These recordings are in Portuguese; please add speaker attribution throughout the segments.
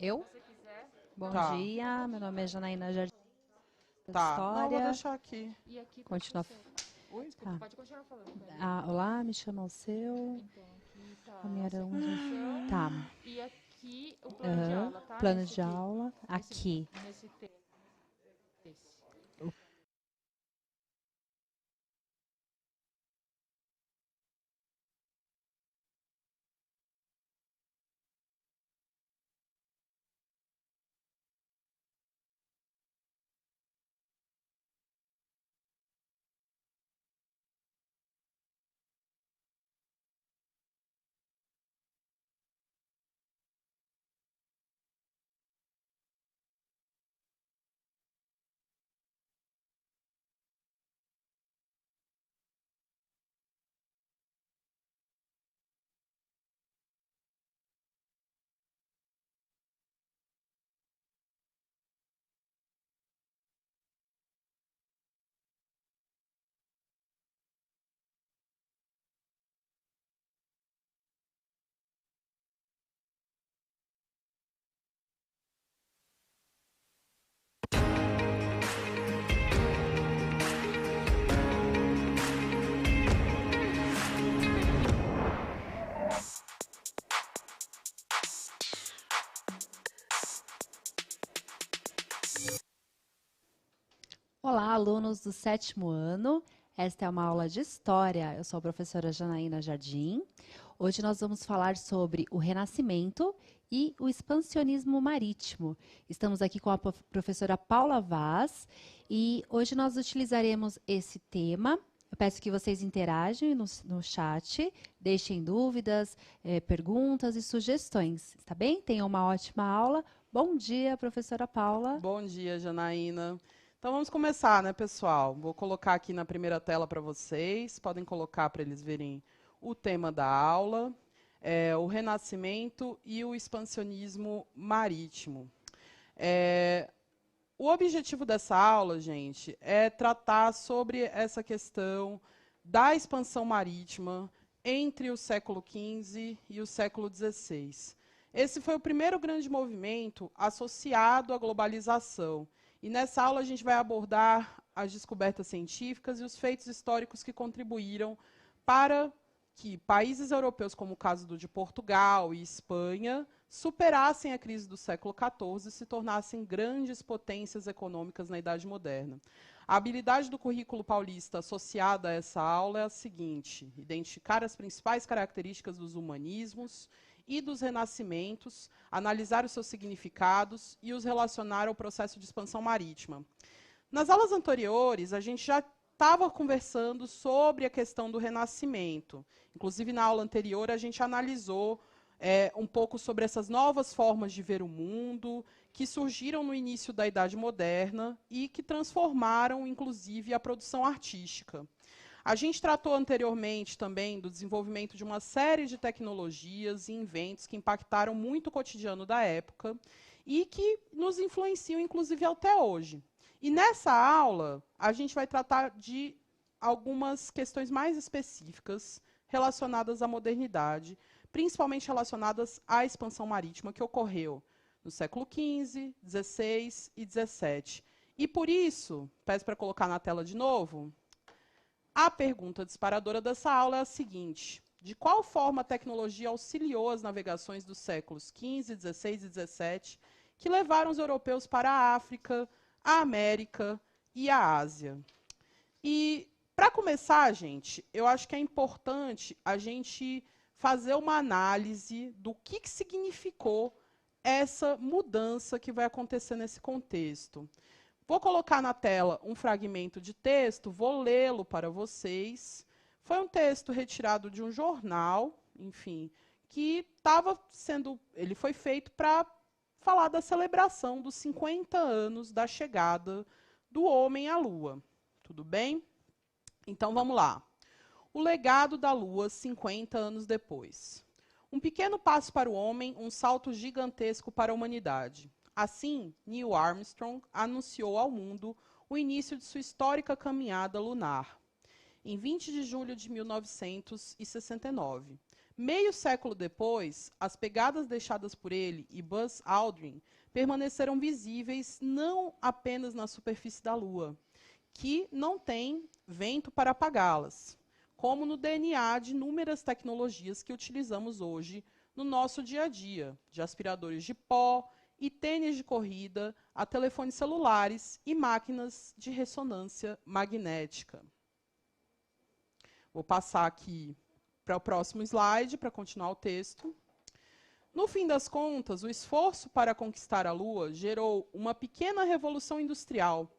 Speaker 1: Eu? Bom
Speaker 2: Tá,
Speaker 1: dia, meu nome é Janaína Jardim da
Speaker 2: tá. Não, eu vou
Speaker 1: História.
Speaker 2: deixar aqui.
Speaker 1: Continua.
Speaker 2: Ui?
Speaker 1: Tá. Olá, me chama o seu. A minha Araújo. Tá. Aham. Plano de aula. Aqui. Olá, alunos do sétimo ano. Esta é uma aula de História. Eu sou a professora Janaína Jardim. Hoje nós vamos falar sobre o Renascimento e o expansionismo marítimo. Estamos aqui com a professora Paula Vaz e hoje nós utilizaremos esse tema. Eu peço que vocês interagem no chat, deixem dúvidas, perguntas e sugestões, tá bem? Tenham uma ótima aula. Bom dia, professora Paula.
Speaker 2: Bom dia, Janaína. Então vamos começar, né, pessoal? Vou colocar aqui na primeira tela para vocês. Podem colocar para eles verem o tema da aula, o Renascimento e o expansionismo marítimo. O objetivo dessa aula, gente, é tratar sobre essa questão da expansão marítima entre o século XV e o século XVI. Esse foi o primeiro grande movimento associado à globalização. E nessa aula a gente vai abordar as descobertas científicas e os feitos históricos que contribuíram para que países europeus, como o caso de Portugal e Espanha, superassem a crise do século XIV e se tornassem grandes potências econômicas na Idade Moderna. A habilidade do currículo paulista associada a essa aula é a seguinte: identificar as principais características dos humanismos e dos renascimentos, analisar os seus significados e os relacionar ao processo de expansão marítima. Nas aulas anteriores, a gente já estava conversando sobre a questão do Renascimento. Inclusive, na aula anterior, a gente analisou um pouco sobre essas novas formas de ver o mundo que surgiram no início da Idade Moderna e que transformaram, inclusive, a produção artística. A gente tratou anteriormente também do desenvolvimento de uma série de tecnologias e inventos que impactaram muito o cotidiano da época e que nos influenciam, inclusive, até hoje. E nessa aula, a gente vai tratar de algumas questões mais específicas relacionadas à modernidade, principalmente relacionadas à expansão marítima que ocorreu no século XV, XVI e XVII. E por isso, peço para colocar na tela de novo, a pergunta disparadora dessa aula é a seguinte: de qual forma a tecnologia auxiliou as navegações dos séculos XV, XVI e XVII que levaram os europeus para a África, a América e a Ásia? E, para começar, gente, eu acho que é importante a gente fazer uma análise do que significou essa mudança que vai acontecer nesse contexto. Vou colocar na tela um fragmento de texto, vou lê-lo para vocês. Foi um texto retirado de um jornal, enfim, que estava sendo. Ele foi feito para falar da celebração dos 50 anos da chegada do homem à Lua. Tudo bem? Então vamos lá. O legado da Lua 50 anos depois. Um pequeno passo para o homem, um salto gigantesco para a humanidade. Assim, Neil Armstrong anunciou ao mundo o início de sua histórica caminhada lunar. Em 20 de julho de 1969, Meio século depois, as pegadas deixadas por ele e Buzz Aldrin permaneceram visíveis não apenas na superfície da Lua, que não tem vento para apagá-las, como no DNA de inúmeras tecnologias que utilizamos hoje no nosso dia a dia, de aspiradores de pó e tênis de corrida, a telefones celulares e máquinas de ressonância magnética. Vou passar aqui para o próximo slide, para continuar o texto. No fim das contas, o esforço para conquistar a Lua gerou uma pequena revolução industrial,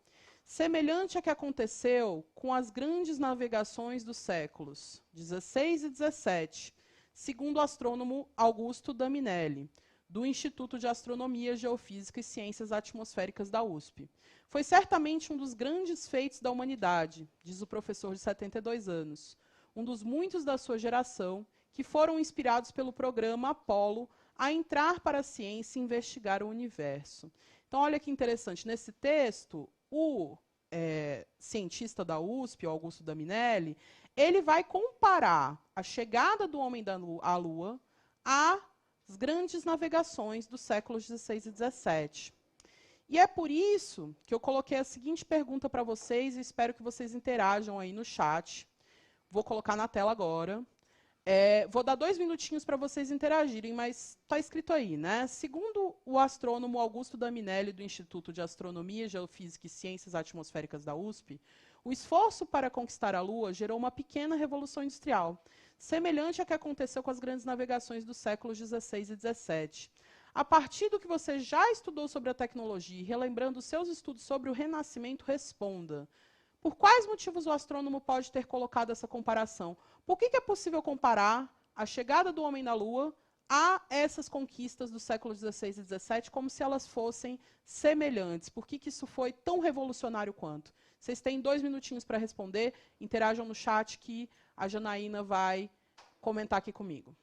Speaker 2: semelhante à que aconteceu com as grandes navegações dos séculos XVI e XVII, segundo o astrônomo Augusto Daminelli, do Instituto de Astronomia, Geofísica e Ciências Atmosféricas da USP. Foi certamente um dos grandes feitos da humanidade, diz o professor de 72 anos, um dos muitos da sua geração que foram inspirados pelo programa Apollo a entrar para a ciência e investigar o universo. Então, olha que interessante, nesse texto, o cientista da USP, Augusto Daminelli, ele vai comparar a chegada do homem à Lua às grandes navegações dos séculos XVI e XVII. E é por isso que eu coloquei a seguinte pergunta para vocês e espero que vocês interajam aí no chat. Vou colocar na tela agora. Vou dar 2 minutinhos para vocês interagirem, mas está escrito aí, né? Segundo o astrônomo Augusto Daminelli, do Instituto de Astronomia, Geofísica e Ciências Atmosféricas da USP, o esforço para conquistar a Lua gerou uma pequena revolução industrial, semelhante à que aconteceu com as grandes navegações dos séculos XVI e XVII. A partir do que você já estudou sobre a tecnologia e relembrando seus estudos sobre o Renascimento, responda. Por quais motivos o astrônomo pode ter colocado essa comparação? Por que é possível comparar a chegada do homem na Lua a essas conquistas do século XVI e XVII como se elas fossem semelhantes? Por que isso foi tão revolucionário quanto? Vocês têm 2 minutinhos para responder. Interajam no chat que a Janaína vai comentar aqui comigo.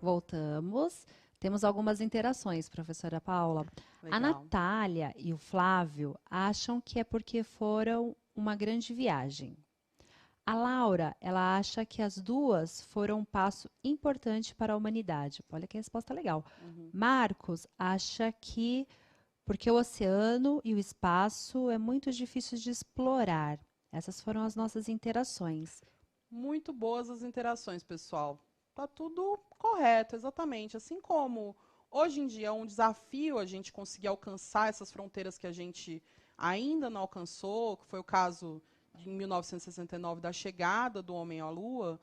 Speaker 1: Voltamos. Temos algumas interações, professora Paula.
Speaker 2: Legal.
Speaker 1: A Natália e o Flávio acham que é porque foram uma grande viagem. A Laura, ela acha que as duas foram um passo importante para a humanidade. Olha que resposta legal. Marcos acha que porque o oceano e o espaço é muito difícil de explorar. Essas foram as nossas interações.
Speaker 2: Muito boas as interações, pessoal. Tá tudo correto, exatamente. Assim como hoje em dia é um desafio a gente conseguir alcançar essas fronteiras que a gente ainda não alcançou, que foi o caso em 1969, da chegada do homem à Lua,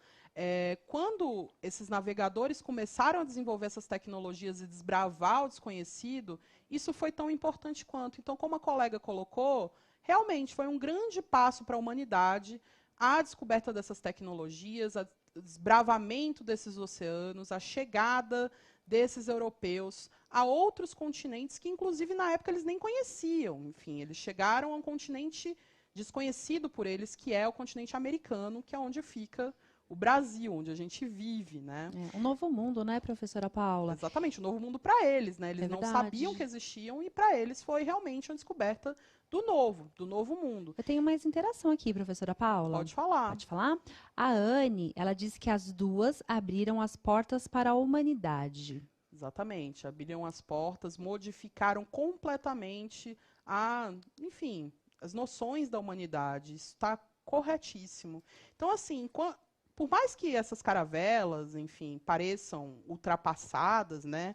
Speaker 2: quando esses navegadores começaram a desenvolver essas tecnologias e desbravar o desconhecido, isso foi tão importante quanto. Então, como a colega colocou, realmente foi um grande passo para a humanidade a descoberta dessas tecnologias, o desbravamento desses oceanos, a chegada desses europeus a outros continentes que, inclusive, na época eles nem conheciam. Enfim, eles chegaram a um continente desconhecido por eles, que é o continente americano, que é onde fica o Brasil, onde a gente vive, né?
Speaker 1: Um novo mundo, né, professora Paula?
Speaker 2: Exatamente, um novo mundo para eles, né? Eles não
Speaker 1: verdade.
Speaker 2: sabiam que existiam e para eles foi realmente uma descoberta do novo mundo.
Speaker 1: Eu tenho mais interação aqui, professora Paula.
Speaker 2: Pode falar.
Speaker 1: Pode falar? A Anne, ela disse que as duas abriram as portas para a humanidade.
Speaker 2: Exatamente, abriram as portas, modificaram completamente enfim, as noções da humanidade. Isso está corretíssimo. Então, assim, por mais que essas caravelas, enfim, pareçam ultrapassadas, né,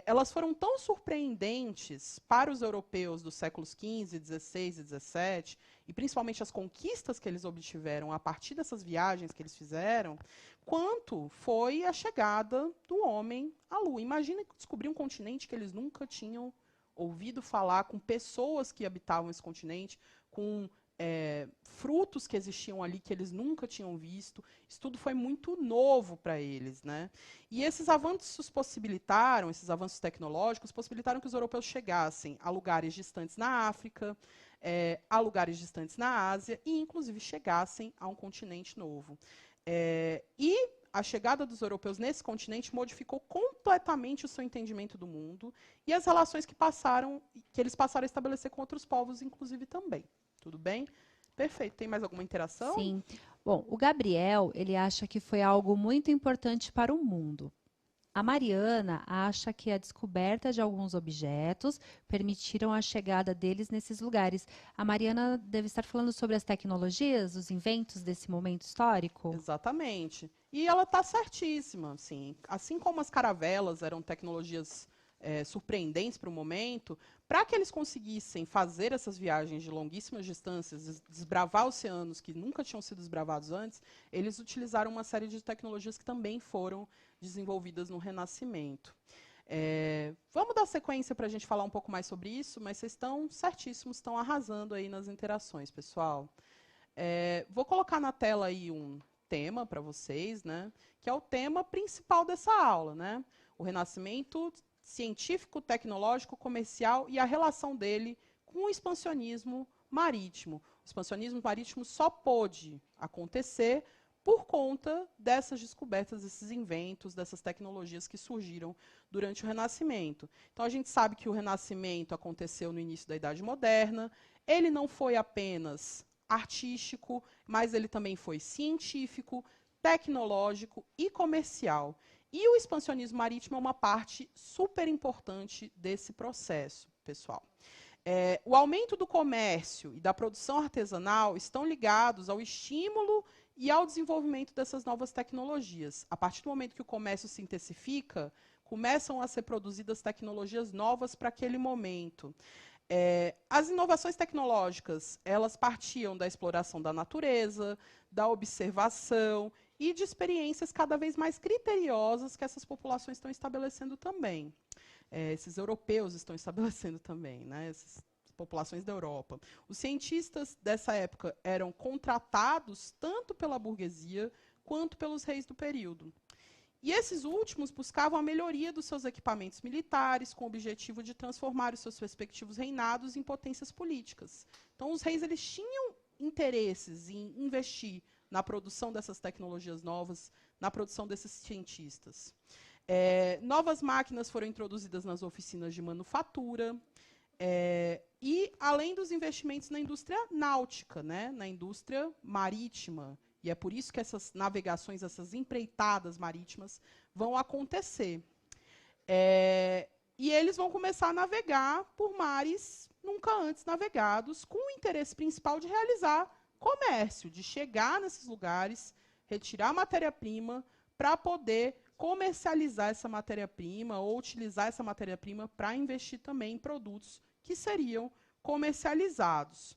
Speaker 2: elas foram tão surpreendentes para os europeus dos séculos XV, XVI e XVII, e principalmente as conquistas que eles obtiveram a partir dessas viagens que eles fizeram, quanto foi a chegada do homem à Lua. Imagina descobrir um continente que eles nunca tinham ouvido falar, com pessoas que habitavam esse continente, com frutos que existiam ali que eles nunca tinham visto. Isso tudo foi muito novo para eles, né? E esses avanços esses avanços tecnológicos possibilitaram que os europeus chegassem a lugares distantes na África, a lugares distantes na Ásia e, inclusive, chegassem a um continente novo. E a chegada dos europeus nesse continente modificou completamente o seu entendimento do mundo e as relações que eles passaram a estabelecer com outros povos, inclusive, também. Tudo bem? Perfeito. Tem mais alguma interação?
Speaker 1: Sim. Bom, o Gabriel, ele acha que foi algo muito importante para o mundo. A Mariana acha que a descoberta de alguns objetos permitiram a chegada deles nesses lugares. A Mariana deve estar falando sobre as tecnologias, os inventos desse momento histórico?
Speaker 2: Exatamente. E ela está certíssima. Assim como as caravelas eram tecnologias surpreendentes para o momento, para que eles conseguissem fazer essas viagens de longuíssimas distâncias, desbravar oceanos que nunca tinham sido desbravados antes, eles utilizaram uma série de tecnologias que também foram desenvolvidas no Renascimento. Vamos dar sequência para a gente falar um pouco mais sobre isso, mas vocês estão certíssimos, estão arrasando aí nas interações, pessoal. Vou colocar na tela aí um tema para vocês, né, que é o tema principal dessa aula, né? O Renascimento científico, tecnológico, comercial e a relação dele com o expansionismo marítimo. O expansionismo marítimo só pôde acontecer por conta dessas descobertas, desses inventos, dessas tecnologias que surgiram durante o Renascimento. Então, a gente sabe que o Renascimento aconteceu no início da Idade Moderna. Ele não foi apenas artístico, mas ele também foi científico, tecnológico e comercial. E o expansionismo marítimo é uma parte super importante desse processo, pessoal. O aumento do comércio e da produção artesanal estão ligados ao estímulo e ao desenvolvimento dessas novas tecnologias. A partir do momento que o comércio se intensifica, começam a ser produzidas tecnologias novas para aquele momento. As inovações tecnológicas, elas partiam da exploração da natureza, da observação e de experiências cada vez mais criteriosas que essas populações estão estabelecendo também. Esses europeus estão estabelecendo também, né? Essas populações da Europa. Os cientistas dessa época eram contratados tanto pela burguesia quanto pelos reis do período. E esses últimos buscavam a melhoria dos seus equipamentos militares com o objetivo de transformar os seus respectivos reinados em potências políticas. Então, os reis eles tinham interesses em investir na produção dessas tecnologias novas, na produção desses cientistas. Novas máquinas foram introduzidas nas oficinas de manufatura, e além dos investimentos na indústria náutica, né, na indústria marítima. E é por isso que essas navegações, essas empreitadas marítimas vão acontecer. E eles vão começar a navegar por mares nunca antes navegados, com o interesse principal de realizar comércio, de chegar nesses lugares, retirar matéria-prima para poder comercializar essa matéria-prima ou utilizar essa matéria-prima para investir também em produtos que seriam comercializados.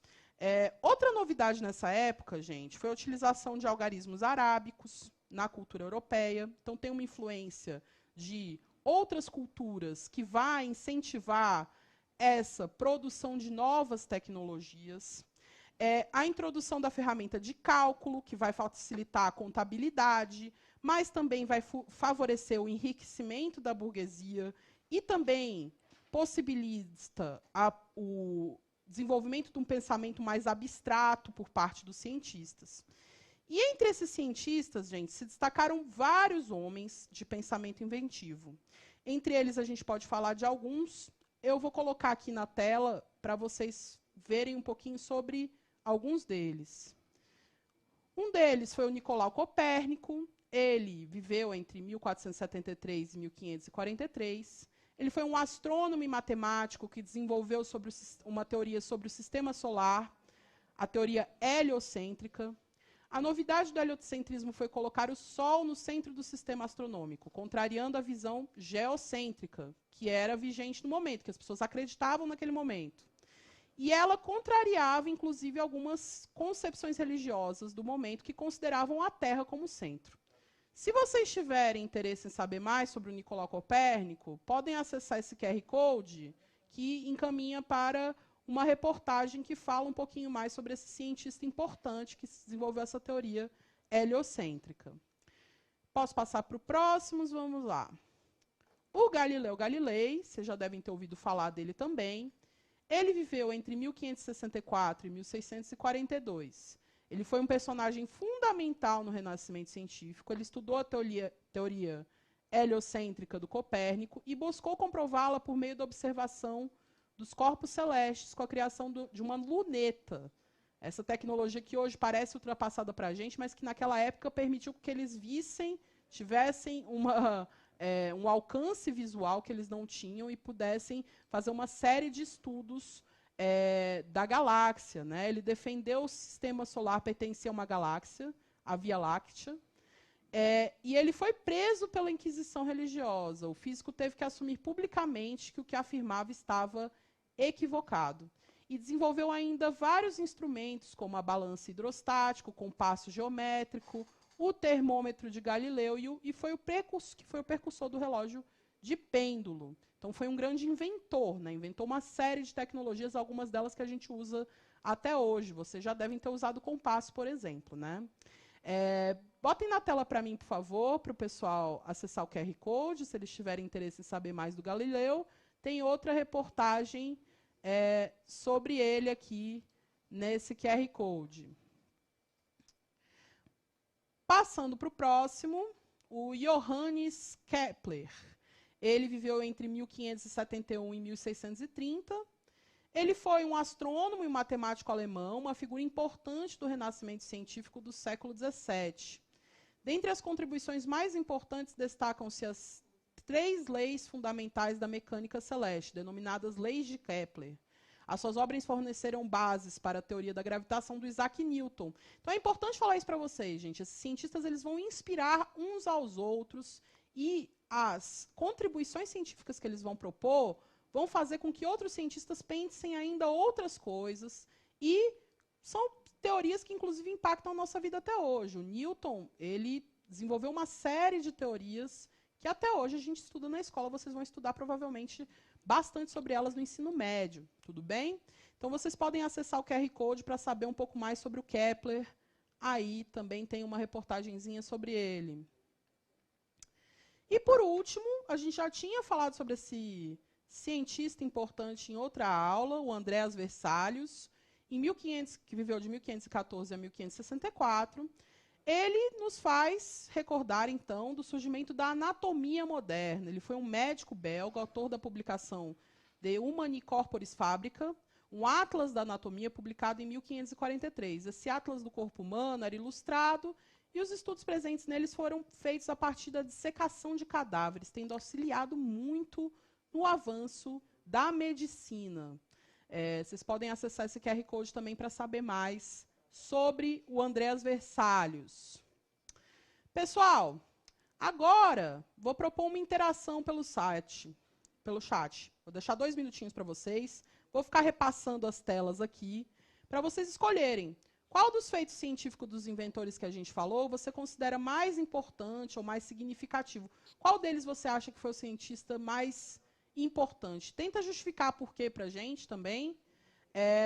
Speaker 2: Outra novidade nessa época, gente, foi a utilização de algarismos arábicos na cultura europeia. Então, tem uma influência de outras culturas que vai incentivar essa produção de novas tecnologias. A introdução da ferramenta de cálculo, que vai facilitar a contabilidade, mas também vai favorecer o enriquecimento da burguesia e também possibilita o desenvolvimento de um pensamento mais abstrato por parte dos cientistas. E entre esses cientistas, gente, se destacaram vários homens de pensamento inventivo. Entre eles, a gente pode falar de alguns. Eu vou colocar aqui na tela para vocês verem um pouquinho sobre alguns deles. Um deles foi o Nicolau Copérnico. Ele viveu entre 1473 e 1543. Ele foi um astrônomo e matemático que desenvolveu uma teoria sobre o sistema solar, a teoria heliocêntrica. A novidade do heliocentrismo foi colocar o Sol no centro do sistema astronômico, contrariando a visão geocêntrica, que era vigente no momento, que as pessoas acreditavam naquele momento. E ela contrariava, inclusive, algumas concepções religiosas do momento que consideravam a Terra como centro. Se vocês tiverem interesse em saber mais sobre o Nicolau Copérnico, podem acessar esse QR Code, que encaminha para uma reportagem que fala um pouquinho mais sobre esse cientista importante que desenvolveu essa teoria heliocêntrica. Posso passar para o próximo? Vamos lá. O Galileu Galilei, vocês já devem ter ouvido falar dele também. Ele viveu entre 1564 e 1642. Ele foi um personagem fundamental no Renascimento científico. Ele estudou a teoria heliocêntrica do Copérnico e buscou comprová-la por meio da observação dos corpos celestes com a criação de uma luneta. Essa tecnologia que hoje parece ultrapassada para a gente, mas que naquela época permitiu que eles tivessem um alcance visual que eles não tinham e pudessem fazer uma série de estudos da galáxia. Né? Ele defendeu o sistema solar pertencia a uma galáxia, a Via Láctea, e ele foi preso pela Inquisição religiosa. O físico teve que assumir publicamente que o que afirmava estava equivocado. E desenvolveu ainda vários instrumentos, como a balança hidrostática, o compasso geométrico, o termômetro de Galileu, e foi o precursor do relógio de pêndulo. Então, foi um grande inventor, né? Inventou uma série de tecnologias, algumas delas que a gente usa até hoje. Vocês já devem ter usado o compasso, por exemplo. Né? Botem na tela para mim, por favor, para o pessoal acessar o QR Code, se eles tiverem interesse em saber mais do Galileu. Tem outra reportagem sobre ele aqui nesse QR Code. Passando para o próximo, o Johannes Kepler. Ele viveu entre 1571 e 1630. Ele foi um astrônomo e matemático alemão, uma figura importante do renascimento científico do século XVII. Dentre as contribuições mais importantes, destacam-se as 3 leis fundamentais da mecânica celeste, denominadas leis de Kepler. As suas obras forneceram bases para a teoria da gravitação do Isaac Newton. Então é importante falar isso para vocês, gente. Esses cientistas eles vão inspirar uns aos outros e as contribuições científicas que eles vão propor vão fazer com que outros cientistas pensem ainda outras coisas e são teorias que, inclusive, impactam a nossa vida até hoje. O Newton ele desenvolveu uma série de teorias que até hoje a gente estuda na escola. Vocês vão estudar, provavelmente, bastante sobre elas no ensino médio. Tudo bem? Então, vocês podem acessar o QR Code para saber um pouco mais sobre o Kepler. Aí também tem uma reportagenzinha sobre ele. E, por último, a gente já tinha falado sobre esse cientista importante em outra aula, o Andreas Vesalius, que viveu de 1514 a 1564. Ele nos faz recordar, então, do surgimento da anatomia moderna. Ele foi um médico belga, autor da publicação De Humani Corporis Fabrica, um atlas da anatomia publicado em 1543. Esse atlas do corpo humano era ilustrado e os estudos presentes neles foram feitos a partir da dissecação de cadáveres, tendo auxiliado muito no avanço da medicina. Vocês podem acessar esse QR Code também para saber mais sobre o Andreas Vesalius. Pessoal, agora vou propor uma interação pelo chat. Vou deixar 2 minutinhos para vocês. Vou ficar repassando as telas aqui para vocês escolherem qual dos feitos científicos dos inventores que a gente falou você considera mais importante ou mais significativo. Qual deles você acha que foi o cientista mais importante? Tenta justificar por quê para a gente também.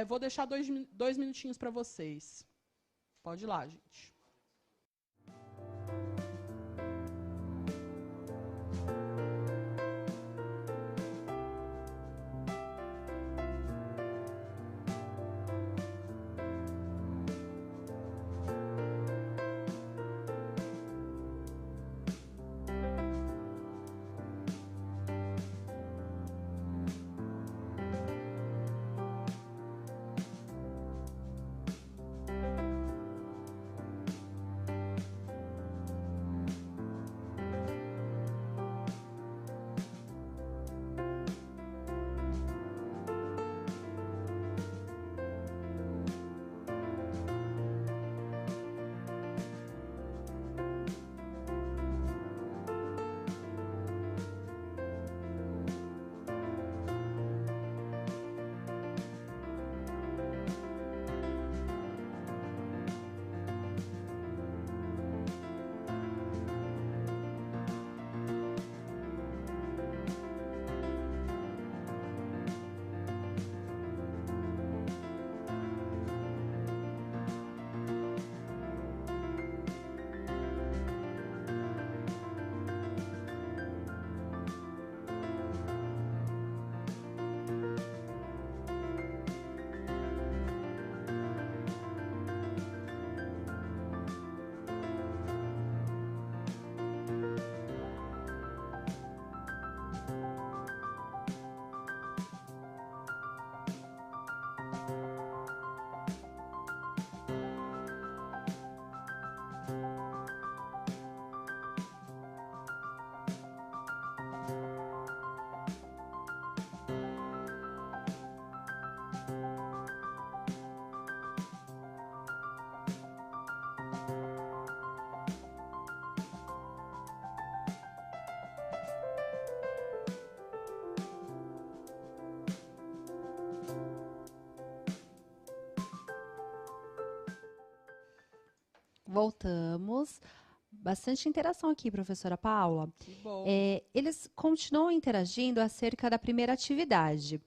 Speaker 2: Vou deixar dois minutinhos para vocês. Pode ir lá, gente.
Speaker 1: Voltamos. Bastante interação aqui, professora Paula.
Speaker 2: Que bom.
Speaker 1: Eles continuam interagindo acerca da primeira atividade.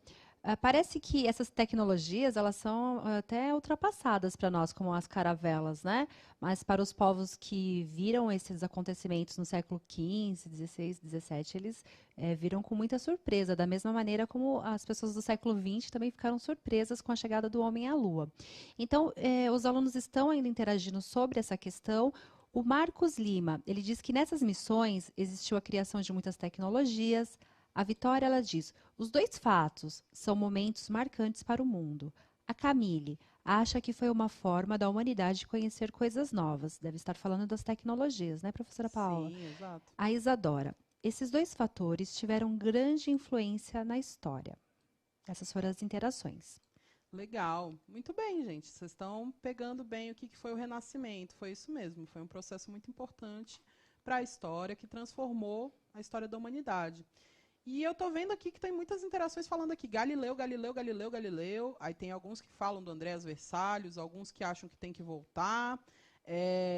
Speaker 1: Parece que essas tecnologias, elas são até ultrapassadas para nós, como as caravelas, né? Mas para os povos que viram esses acontecimentos no século XV, XVI, XVII, eles viram com muita surpresa, da mesma maneira como as pessoas do século XX também ficaram surpresas com a chegada do homem à Lua. Então, os alunos estão ainda interagindo sobre essa questão. O Marcos Lima, ele diz que nessas missões existiu a criação de muitas tecnologias. A Vitória, ela diz, os dois fatos são momentos marcantes para o mundo. A Camille acha que foi uma forma da humanidade conhecer coisas novas. Deve estar falando das tecnologias, né, professora Paula?
Speaker 2: Sim, exato.
Speaker 1: A Isadora, esses dois fatores tiveram grande influência na história. Essas foram as interações.
Speaker 2: Legal. Muito bem, gente. Vocês estão pegando bem o que foi o Renascimento. Foi isso mesmo. Foi um processo muito importante para a história, que transformou a história da humanidade. E eu estou vendo aqui que tem muitas interações falando aqui Galileu, Galileu, Galileu, Galileu. Aí tem alguns que falam do Andrés Versalhes, alguns que acham que tem que voltar.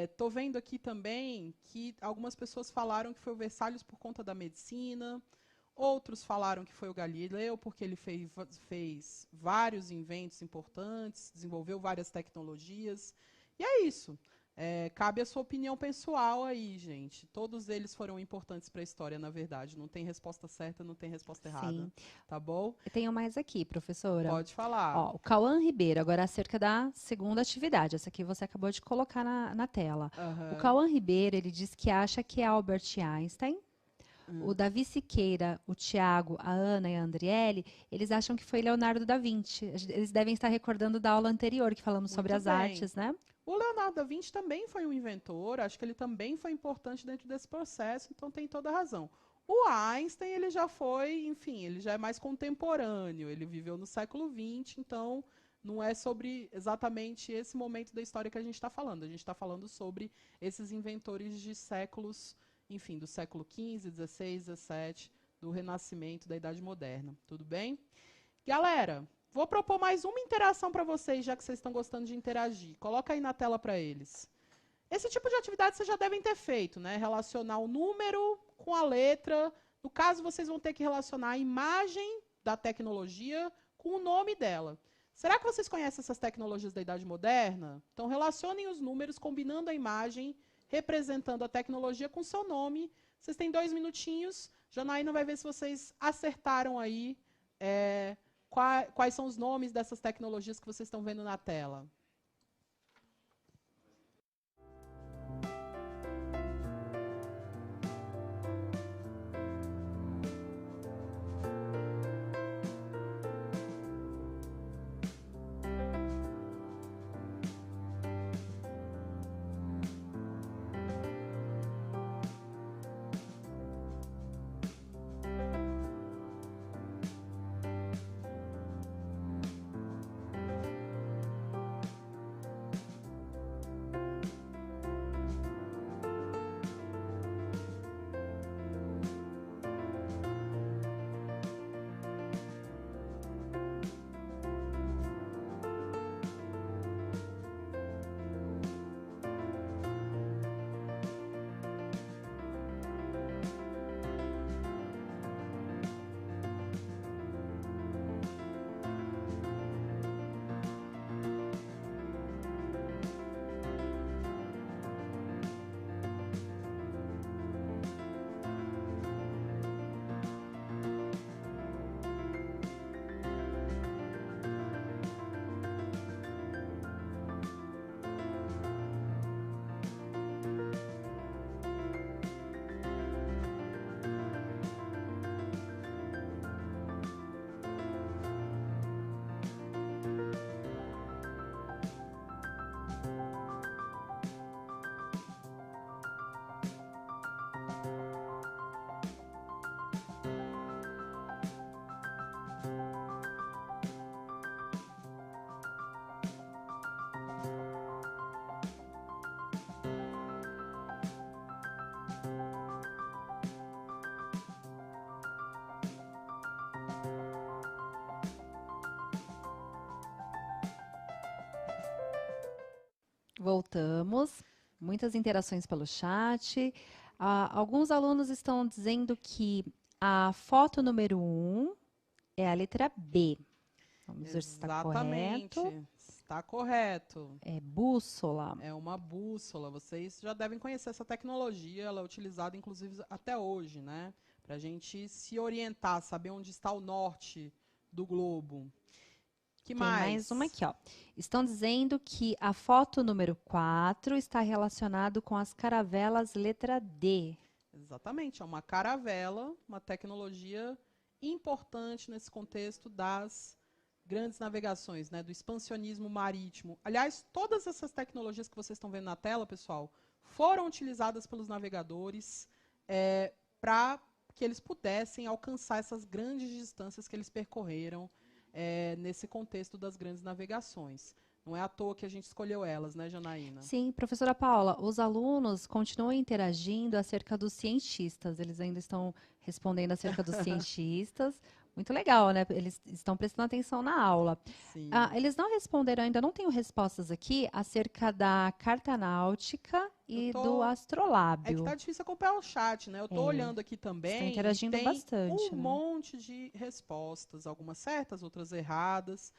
Speaker 2: Estou vendo aqui também que algumas pessoas falaram que foi o Versalhes por conta da medicina. Outros falaram que foi o Galileu porque ele fez vários inventos importantes, desenvolveu várias tecnologias. E é isso. Cabe a sua opinião pessoal aí, gente. Todos eles foram importantes para a história, na verdade. Não tem resposta certa, não tem resposta errada.
Speaker 1: Sim.
Speaker 2: Tá bom?
Speaker 1: Eu tenho mais aqui, professora.
Speaker 2: Pode falar.
Speaker 1: Ó, o Cauã Ribeiro, agora acerca da segunda atividade. Essa aqui você acabou de colocar na tela.
Speaker 2: Aham.
Speaker 1: O Cauã Ribeiro, ele diz que acha que é Albert Einstein. O Davi Siqueira, o Tiago, a Ana e a Andriele, eles acham que foi Leonardo da Vinci. Eles devem estar recordando da aula anterior, que falamos sobre
Speaker 2: Muito
Speaker 1: as
Speaker 2: bem.
Speaker 1: artes, né?
Speaker 2: O Leonardo da Vinci também foi um inventor, acho que ele também foi importante dentro desse processo, então tem toda a razão. O Einstein, ele já foi, enfim, ele já é mais contemporâneo, ele viveu no século XX, então não é sobre exatamente esse momento da história que a gente está falando. A gente está falando sobre esses inventores de séculos, enfim, do século XV, XVI, XVII, do Renascimento, da Idade Moderna. Tudo bem? Galera, Vou propor mais uma interação para vocês, já que vocês estão gostando de interagir. Coloca aí na tela para eles. Esse tipo de atividade vocês já devem ter feito, né? Relacionar o número com a letra. No caso, vocês vão ter que relacionar a imagem da tecnologia com o nome dela. Será que vocês conhecem essas tecnologias da Idade Moderna? Então, relacionem os números, combinando a imagem, representando a tecnologia com seu nome. Vocês têm 2 minutinhos. Janaína vai ver se vocês acertaram aí quais são os nomes dessas tecnologias que vocês estão vendo na tela.
Speaker 1: Voltamos. Muitas interações pelo chat. Alguns alunos estão dizendo que a foto número 1 é a letra B. Vamos ver se está correto.
Speaker 2: Está correto.
Speaker 1: É bússola.
Speaker 2: É uma bússola. Vocês já devem conhecer essa tecnologia. Ela é utilizada, inclusive, até hoje, né? Para a gente se orientar, saber onde está o norte do globo. Que
Speaker 1: Tem mais uma aqui, ó. Estão dizendo que a foto número 4 está relacionado com as caravelas letra D.
Speaker 2: Exatamente, é uma caravela, uma tecnologia importante nesse contexto das grandes navegações, né, do expansionismo marítimo. Aliás, todas essas tecnologias que vocês estão vendo na tela, pessoal, foram utilizadas pelos navegadores para que eles pudessem alcançar essas grandes distâncias que eles percorreram nesse contexto das grandes navegações. Não é à toa que a gente escolheu elas, né, Janaína?
Speaker 1: Sim, professora Paula, os alunos continuam interagindo acerca dos cientistas. Eles ainda estão respondendo acerca dos cientistas. Muito legal, né? Eles estão prestando atenção na aula.
Speaker 2: Sim.
Speaker 1: Eles não responderam ainda, não tenho respostas aqui, acerca da carta náutica e do astrolábio.
Speaker 2: É que tá difícil acompanhar o chat, né? Eu tô olhando aqui também.
Speaker 1: Estão interagindo
Speaker 2: tem
Speaker 1: bastante.
Speaker 2: Um monte de respostas, algumas certas, outras erradas.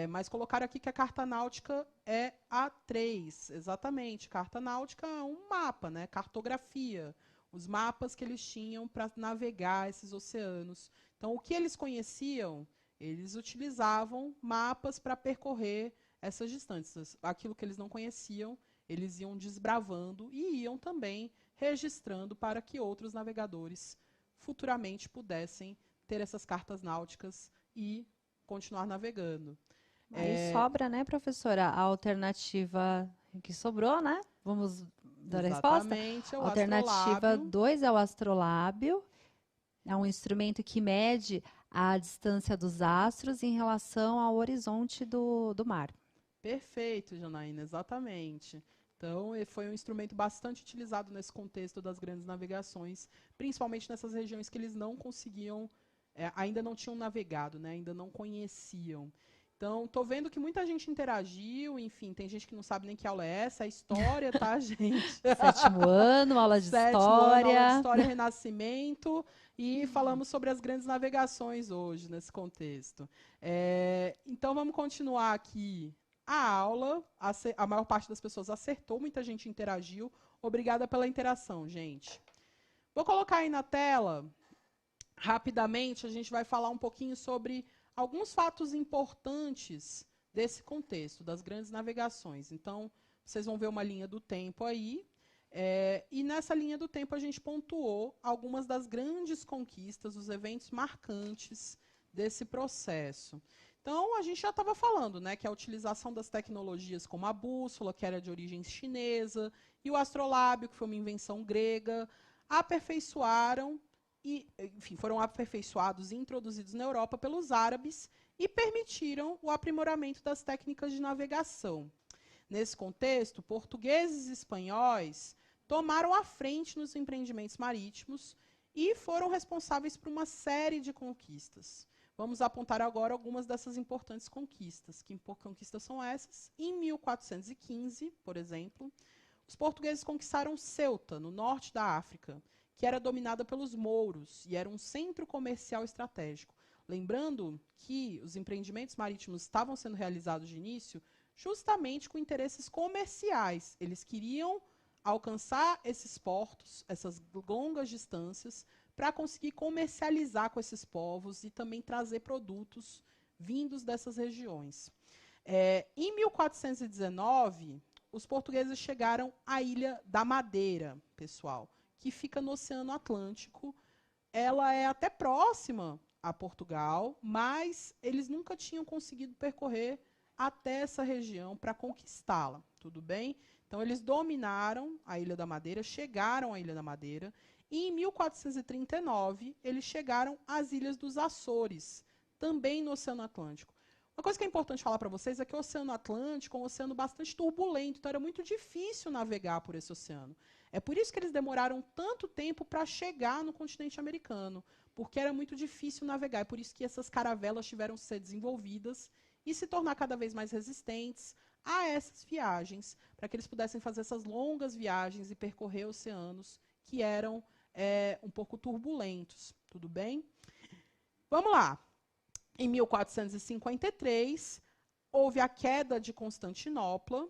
Speaker 2: Mas colocaram aqui que a carta náutica é a 3. Exatamente. Carta náutica é um mapa, né? Cartografia. Os mapas que eles tinham para navegar esses oceanos. Então, o que eles conheciam, eles utilizavam mapas para percorrer essas distâncias. Aquilo que eles não conheciam, eles iam desbravando e iam também registrando para que outros navegadores futuramente pudessem ter essas cartas náuticas e continuar navegando.
Speaker 1: Aí sobra, né, professora, a alternativa que sobrou, né? Vamos dar a resposta?
Speaker 2: Exatamente, é o
Speaker 1: Alternativa 2 é o astrolábio. É um instrumento que mede a distância dos astros em relação ao horizonte do mar.
Speaker 2: Perfeito, Janaína, exatamente. Então, foi um instrumento bastante utilizado nesse contexto das grandes navegações, principalmente nessas regiões que eles não conseguiam ainda não tinham navegado, né? Ainda não conheciam. Então, estou vendo que muita gente interagiu, enfim, tem gente que não sabe nem que aula é essa, é história, tá, gente?
Speaker 1: 7º ano, aula de
Speaker 2: 7º ano, aula de
Speaker 1: história.
Speaker 2: história, Renascimento, e falamos sobre as grandes navegações hoje, nesse contexto. Então, vamos continuar aqui a aula. A maior parte das pessoas acertou, muita gente interagiu. Obrigada pela interação, gente. Vou colocar aí na tela, rapidamente, a gente vai falar um pouquinho sobre alguns fatos importantes desse contexto, das grandes navegações. Então, vocês vão ver uma linha do tempo aí, e nessa linha do tempo a gente pontuou algumas das grandes conquistas, os eventos marcantes desse processo. Então, a gente já estava falando, né, que a utilização das tecnologias como a bússola, que era de origem chinesa, e o astrolábio, que foi uma invenção grega, aperfeiçoaram e, enfim, foram aperfeiçoados e introduzidos na Europa pelos árabes e permitiram o aprimoramento das técnicas de navegação. Nesse contexto, portugueses e espanhóis tomaram a frente nos empreendimentos marítimos e foram responsáveis por uma série de conquistas. Vamos apontar agora algumas dessas importantes conquistas. Que conquistas são essas? Em 1415, por exemplo, os portugueses conquistaram Ceuta, no norte da África, que era dominada pelos mouros e era um centro comercial estratégico. Lembrando que os empreendimentos marítimos estavam sendo realizados de início justamente com interesses comerciais. Eles queriam alcançar esses portos, essas longas distâncias, para conseguir comercializar com esses povos e também trazer produtos vindos dessas regiões. Em 1419, os portugueses chegaram à Ilha da Madeira, pessoal, que fica no Oceano Atlântico. Ela é até próxima a Portugal, mas eles nunca tinham conseguido percorrer até essa região para conquistá-la, tudo bem? Então, eles dominaram a Ilha da Madeira, chegaram à Ilha da Madeira, e em 1439, eles chegaram às Ilhas dos Açores, também no Oceano Atlântico. Uma coisa que é importante falar para vocês é que o Oceano Atlântico é um oceano bastante turbulento, então era muito difícil navegar por esse oceano. É por isso que eles demoraram tanto tempo para chegar no continente americano, porque era muito difícil navegar. É por isso que essas caravelas tiveram que ser desenvolvidas e se tornar cada vez mais resistentes a essas viagens, para que eles pudessem fazer essas longas viagens e percorrer oceanos que eram um pouco turbulentos. Tudo bem? Vamos lá. Em 1453, houve a queda de Constantinopla,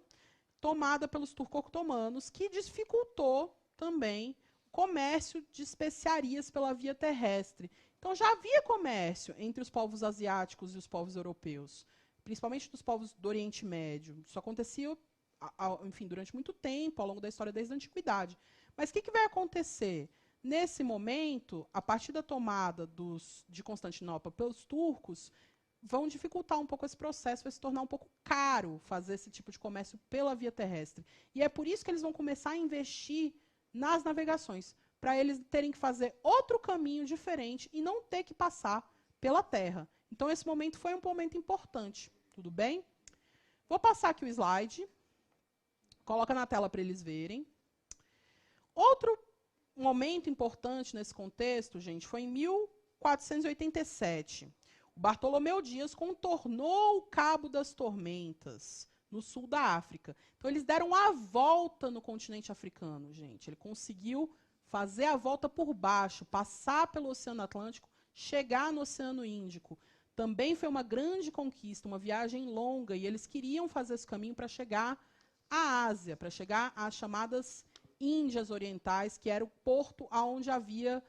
Speaker 2: tomada pelos turco-otomanos, que dificultou também o comércio de especiarias pela via terrestre. Então, já havia comércio entre os povos asiáticos e os povos europeus, principalmente dos povos do Oriente Médio. Isso acontecia, enfim, durante muito tempo, ao longo da história desde a Antiguidade. Mas o que vai acontecer? Nesse momento, a partir da tomada de Constantinopla pelos turcos, vão dificultar um pouco esse processo, vai se tornar um pouco caro fazer esse tipo de comércio pela via terrestre. E é por isso que eles vão começar a investir nas navegações, para eles terem que fazer outro caminho diferente e não ter que passar pela terra. Então, esse momento foi um momento importante. Tudo bem? Vou passar aqui o slide. Coloca na tela para eles verem. Outro momento importante nesse contexto, gente, foi em 1487. O Bartolomeu Dias contornou o Cabo das Tormentas, no sul da África. Então, eles deram a volta no continente africano, gente. Ele conseguiu fazer a volta por baixo, passar pelo Oceano Atlântico, chegar no Oceano Índico. Também foi uma grande conquista, uma viagem longa, e eles queriam fazer esse caminho para chegar à Ásia, para chegar às chamadas Índias Orientais, que era o porto onde havia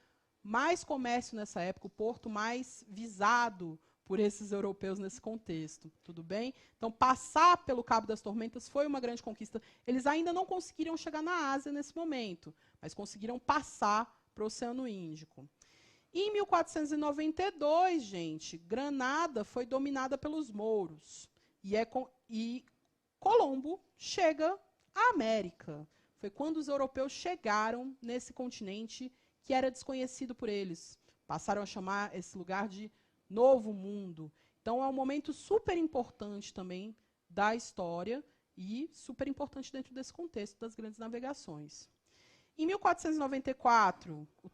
Speaker 2: mais comércio nessa época, o porto mais visado por esses europeus nesse contexto. Tudo bem? Então, passar pelo Cabo das Tormentas foi uma grande conquista. Eles ainda não conseguiram chegar na Ásia nesse momento, mas conseguiram passar para o Oceano Índico. E em 1492, gente, Granada foi dominada pelos mouros. E Colombo chega à América. Foi quando os europeus chegaram nesse continente que era desconhecido por eles. Passaram a chamar esse lugar de Novo Mundo. Então, é um momento super importante também da história e super importante dentro desse contexto das grandes navegações. Em 1494, o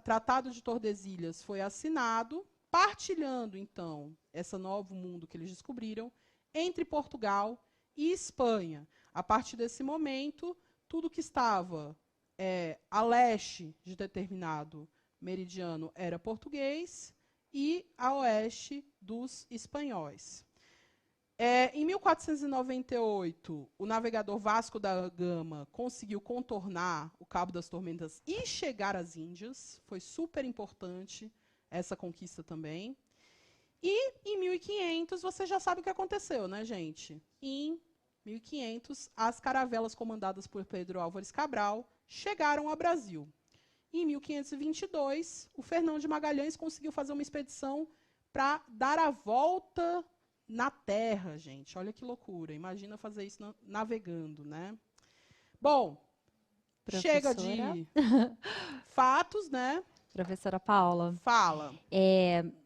Speaker 2: Tratado de Tordesilhas foi assinado partilhando, então, esse novo mundo que eles descobriram entre Portugal e Espanha. A partir desse momento, tudo que estava a leste de determinado meridiano era português e a oeste dos espanhóis. Em 1498, o navegador Vasco da Gama conseguiu contornar o Cabo das Tormentas e chegar às Índias. Foi super importante essa conquista também. E em 1500, você já sabe o que aconteceu, né, gente? Em 1500, as caravelas comandadas por Pedro Álvares Cabral chegaram ao Brasil. Em 1522, o Fernão de Magalhães conseguiu fazer uma expedição para dar a volta na Terra, gente. Olha que loucura. Imagina fazer isso navegando, né? Bom, chega de fatos, né?
Speaker 1: Professora Paula.
Speaker 2: Fala.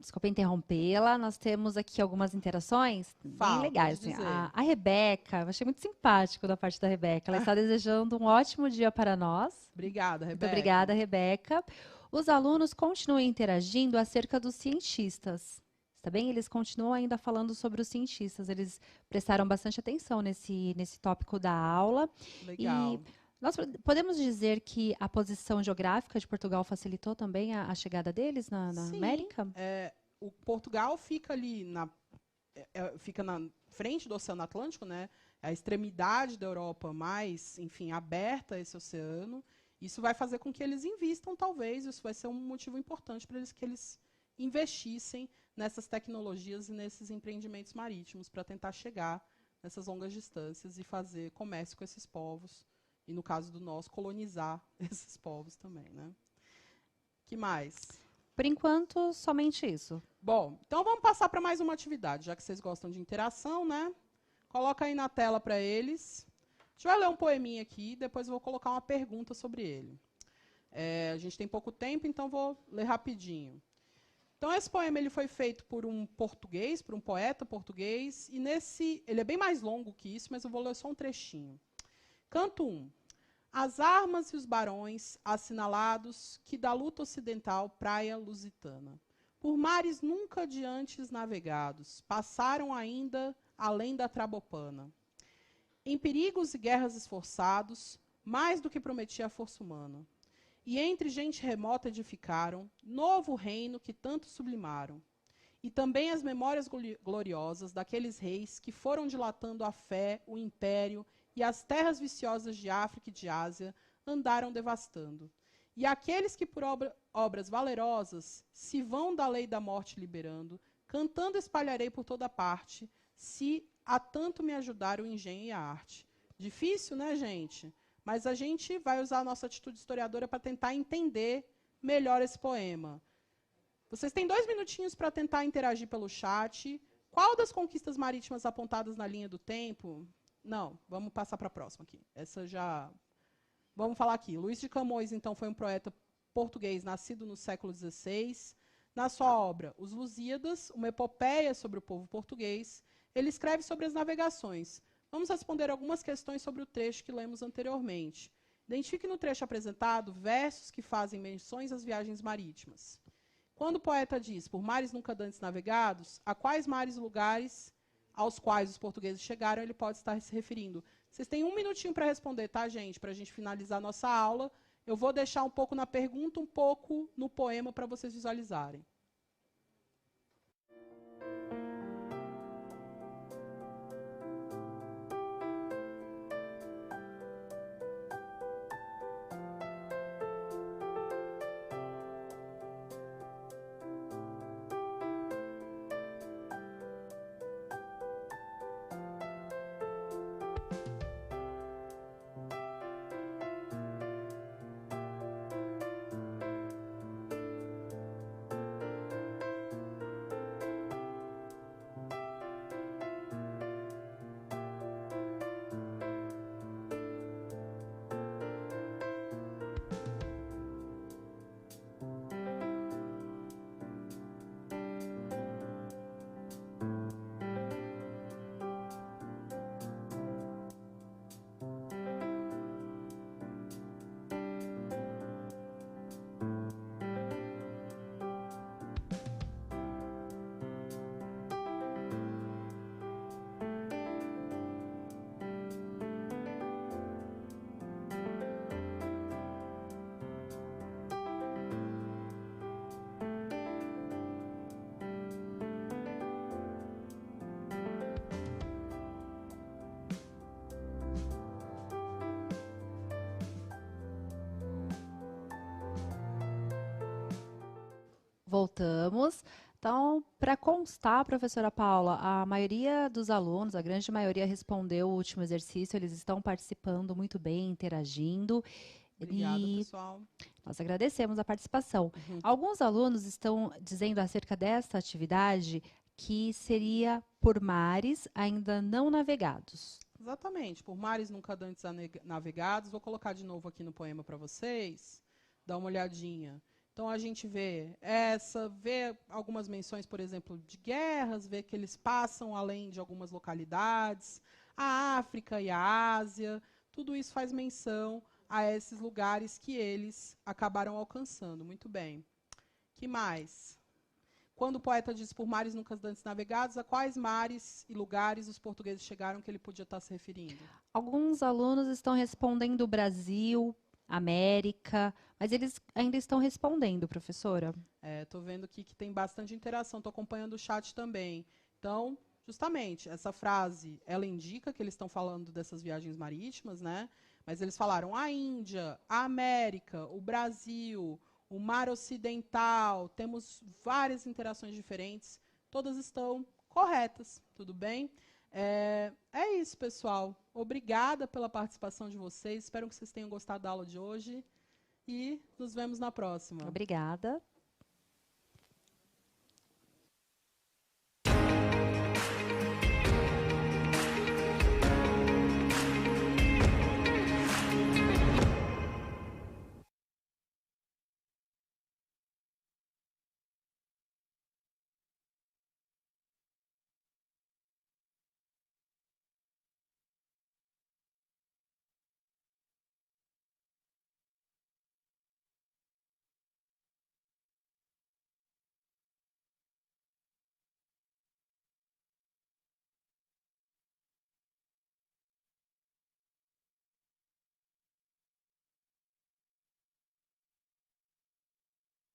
Speaker 1: Desculpa interrompê-la, nós temos aqui algumas interações bem legais. Assim. A Rebeca, eu achei muito simpático da parte da Rebeca. Ela está desejando um ótimo dia para nós.
Speaker 2: Obrigada, Rebeca.
Speaker 1: Muito obrigada, Rebeca. Os alunos continuem interagindo acerca dos cientistas. Está bem? Eles continuam ainda falando sobre os cientistas. Eles prestaram bastante atenção nesse tópico da aula.
Speaker 2: Legal.
Speaker 1: E nós podemos dizer que a posição geográfica de Portugal facilitou também a chegada deles na
Speaker 2: Sim,
Speaker 1: América?
Speaker 2: O Portugal fica ali fica na frente do Oceano Atlântico, né? A extremidade da Europa mais, enfim, aberta a esse oceano. Isso vai fazer com que eles invistam, talvez. Isso vai ser um motivo importante para que eles investissem nessas tecnologias e nesses empreendimentos marítimos para tentar chegar nessas longas distâncias e fazer comércio com esses povos. E, no caso do nosso, colonizar esses povos também, né? Que mais?
Speaker 1: Por enquanto, somente isso.
Speaker 2: Bom, então vamos passar para mais uma atividade, já que vocês gostam de interação, né? Coloca aí na tela para eles. A gente vai ler um poeminha aqui, depois eu vou colocar uma pergunta sobre ele. A gente tem pouco tempo, então vou ler rapidinho. Então, esse poema ele foi feito por um português, por um poeta português, e ele é bem mais longo que isso, mas eu vou ler só um trechinho. Canto 1. As armas e os barões assinalados que da luta ocidental praia lusitana, por mares nunca de antes navegados, passaram ainda além da Trabopana. Em perigos e guerras esforçados, mais do que prometia a força humana. E entre gente remota edificaram novo reino que tanto sublimaram. E também as memórias gloriosas daqueles reis que foram dilatando a fé, o império e as terras viciosas de África e de Ásia andaram devastando. E aqueles que por obras valerosas se vão da lei da morte liberando, cantando espalharei por toda parte, se a tanto me ajudar o engenho e a arte. Difícil, né, gente? Mas a gente vai usar a nossa atitude historiadora para tentar entender melhor esse poema. Vocês têm 2 minutinhos para tentar interagir pelo chat. Qual das conquistas marítimas apontadas na linha do tempo? Não, vamos passar para a próxima aqui. Essa já... Vamos falar aqui. Luís de Camões, então, foi um poeta português nascido no século XVI. Na sua obra Os Lusíadas, uma epopeia sobre o povo português, ele escreve sobre as navegações. Vamos responder algumas questões sobre o trecho que lemos anteriormente. Identifique no trecho apresentado versos que fazem menções às viagens marítimas. Quando o poeta diz, por mares nunca dantes navegados, a quais mares e lugares aos quais os portugueses chegaram, ele pode estar se referindo. Vocês têm 1 minutinho para responder, tá, gente? Para a gente finalizar a nossa aula. Eu vou deixar um pouco na pergunta, um pouco no poema, para vocês visualizarem.
Speaker 1: Voltamos. Então, para constar, professora Paula, a maioria dos alunos, a grande maioria respondeu o último exercício, eles estão participando muito bem, interagindo.
Speaker 2: Obrigada, pessoal.
Speaker 1: Nós agradecemos a participação. Alguns alunos estão dizendo acerca dessa atividade que seria por mares ainda não navegados.
Speaker 2: Exatamente, por mares nunca antes navegados. Vou colocar de novo aqui no poema para vocês, dá uma olhadinha. Então a gente vê algumas menções, por exemplo, de guerras, vê que eles passam além de algumas localidades, a África e a Ásia, tudo isso faz menção a esses lugares que eles acabaram alcançando. Muito bem. Que mais? Quando o poeta diz por mares nunca antes navegados, a quais mares e lugares os portugueses chegaram que ele podia estar se referindo?
Speaker 1: Alguns alunos estão respondendo Brasil, América, mas eles ainda estão respondendo, professora.
Speaker 2: Estou vendo aqui que tem bastante interação, estou acompanhando o chat também. Então, justamente, essa frase, ela indica que eles estão falando dessas viagens marítimas, né? Mas eles falaram a Índia, a América, o Brasil, o Mar Ocidental, temos várias interações diferentes, todas estão corretas, tudo bem? É isso, pessoal. Obrigada pela participação de vocês, espero que vocês tenham gostado da aula de hoje e nos vemos na próxima.
Speaker 1: Obrigada.